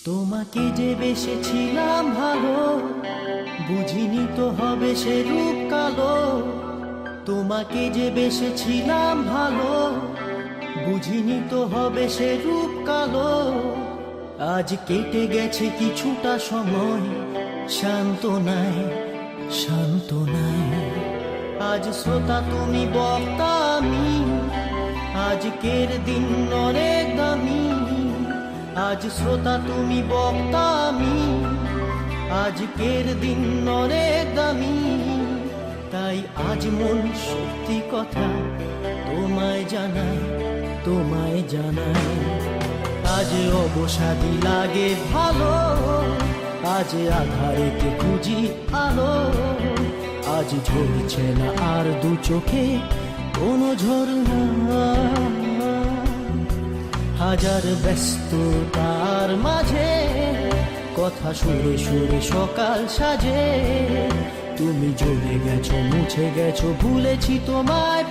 তোমাকে যে বেসেছিলাম ভালো, বুঝিনি তো হবে সে রূপ কালো। তোমাকে যে বেসেছিলাম ভালো, বুঝিনি তো হবে সে রূপ কালো। আজ কেটে গেছে কিছুটা সময়, শান্ত নাই, শান্ত নাই। আজ শ্রোতা তুমি বক্তা আমি, আজকের দিন অনেক দামি। আজ শ্রোতা তুমি বক্তা আমি, আজকের দিন অনেক দামি। তাই আজ মন সত্যি কথা তোমায় জানাই, তোমায় জানাই। আজ অবসাদী লাগে ভালো, আজ আধারেতে খুঁজি আলো। আজ ঝরছে না আর দু চোখে কোনো ঝরনা। হাজার ব্যস্ততার মাঝে কথা সুরে সুরে সকাল সাজে। তুমি জ্বলে গেছো, মুছে গেছো, ভুলেছি তোমায়।